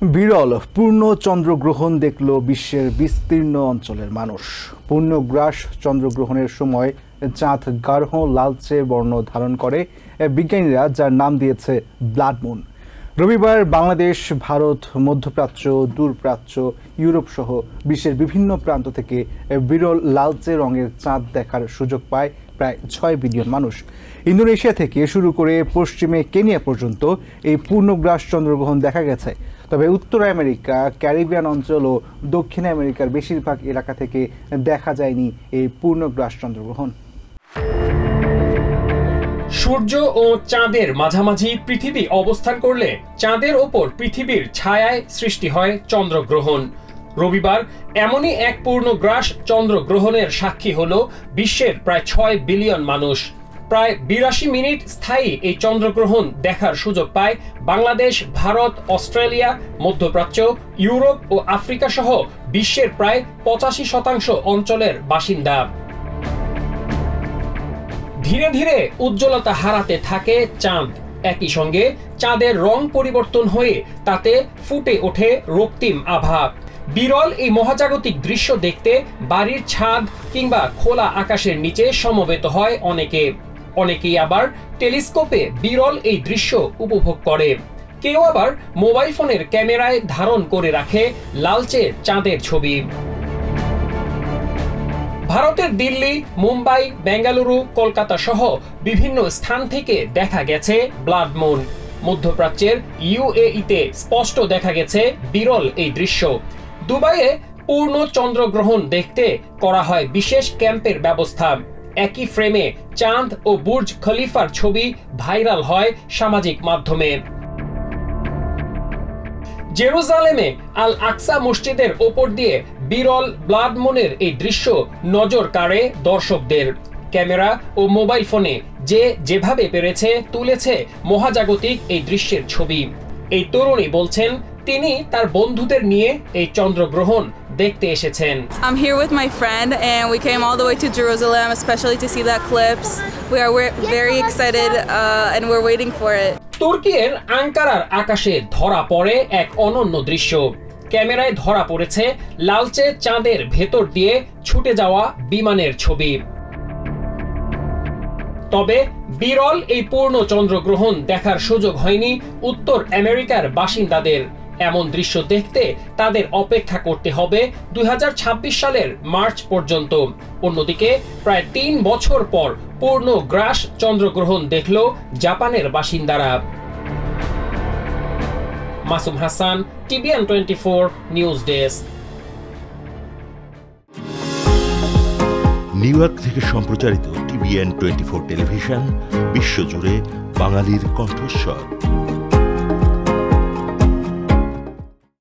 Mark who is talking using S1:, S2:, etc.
S1: বিরল পূর্ণ চন্দ্রগ্রহণ দেখল বিশ্বের বিস্তীর্ণ অঞ্চলের মানুষ। পূর্ণগ্রাস চন্দ্রগ্রহণের সময় চাঁদ গাঢ় লালচে বর্ণ ধারণ করে বিজ্ঞানীরা, যার নাম দিয়েছে ব্লাড মুন। রবিবার বাংলাদেশ, ভারত, মধ্যপ্রাচ্য, দূরপ্রাচ্য, ইউরোপ সহ বিশ্বের বিভিন্ন প্রান্ত থেকে বিরল লালচে রঙের চাঁদ দেখার সুযোগ পায় প্রায় 6 বিলিয়ন মানুষ। ইন্দোনেশিয়া থেকে শুরু করে পশ্চিমে কেনিয়া পর্যন্ত এই পূর্ণগ্রাস চন্দ্রগ্রহণ দেখা গেছে। তবে উত্তর আমেরিকা, ক্যারিবিয়ান অঞ্চল ও দক্ষিণ আমেরিকার বেশিরভাগ এলাকা থেকে দেখা যায়নি এই পূর্ণগ্রাস চন্দ্রগ্রহণ।
S2: সূর্য ও চাঁদের মাঝামাঝি পৃথিবী অবস্থান করলে চাঁদের ওপর পৃথিবীর ছায়ায় সৃষ্টি হয় চন্দ্রগ্রহণ। রবিবার এমনই এক পূর্ণগ্রাস চন্দ্রগ্রহণের সাক্ষী হল বিশ্বের প্রায় 6 বিলিয়ন মানুষ। প্রায় 82 মিনিট স্থায়ী এই চন্দ্রগ্রহণ দেখার সুযোগ পায় বাংলাদেশ, ভারত, অস্ট্রেলিয়া, মধ্যপ্রাচ্য, ইউরোপ ও আফ্রিকা সহ বিশ্বের প্রায় 85% অঞ্চলের বাসিন্দা। ধীরে ধীরে উজ্জ্বলতা হারাতে থাকে চাঁদ। একই সঙ্গে চাঁদের রং পরিবর্তন হয়ে তাতে ফুটে ওঠে রক্তিম আভা। বিরল এই মহাজাগতিক দৃশ্য দেখতে বাড়ির ছাদ কিংবা খোলা আকাশের নিচে সমবেত হয় অনেকেই আবার টেলিস্কোপে বিরল এই দৃশ্য উপভোগ করে। কেউ আবার মোবাইল ফোনের ক্যামেরায় ধারণ করে রাখে লালচে চাঁদের ছবি। ভারতের দিল্লি, মুম্বাই, বেঙ্গালুরু, কলকাতা সহ বিভিন্ন স্থান থেকে দেখা গেছে ব্লাড মুন। মধ্যপ্রাচ্যের UAE-তে স্পষ্ট দেখা গেছে বিরল এই দৃশ্য। দুবাইয়ে পূর্ণ চন্দ্রগ্রহণ দেখতে করা হয় বিশেষ ক্যাম্পের ব্যবস্থা। একই ফ্রেমে চাঁদ ও বুর্জ খলিফার ছবি ভাইরাল হয় সামাজিক মাধ্যমে। জেরুজালেমে আল আকসা মসজিদের ওপর দিয়ে বিরল ব্লাড মুনের এই দৃশ্য নজর কাড়ে দর্শকদের। ক্যামেরা ও মোবাইল ফোনে যে যেভাবে পেরেছে তুলেছে মহাজাগতিক এই দৃশ্যের ছবি। এই তরুণী বলছেন তিনি তার বন্ধুদের নিয়ে এই চন্দ্রগ্রহণ দেখতে এসেছেন।
S3: I'm here with my friend and we came all the way to Jerusalem especially to see the eclipse. We are very excited and we're waiting for it.
S2: তুর্কির আঙ্কারার আকাশে ধরা পড়ে এক অনন্য দৃশ্য। ক্যামেরায় ধরা পড়েছে লালচে চাঁদের ভেতর দিয়ে ছুটে যাওয়া বিমানের ছবি। তবে বিরল এই পূর্ণ চন্দ্রগ্রহণ দেখার সুযোগ হয়নি উত্তর আমেরিকার বাসিন্দাদের। এমন দৃশ্য দেখতে তাদের অপেক্ষা করতে হবে 2026 সালের মার্চ পর্যন্ত। অন্যদিকে প্রায় 3 বছর পর পূর্ণগ্রাস চন্দ্রগ্রহণ দেখল জাপানের বাসিন্দারা। Masum Hasan, TVN 24 news desk.
S4: New York থেকে সম্প্রচারিত TVN 24 টেলিভিশন বিশ্বজুড়ে বাঙালির কণ্ঠস্বর।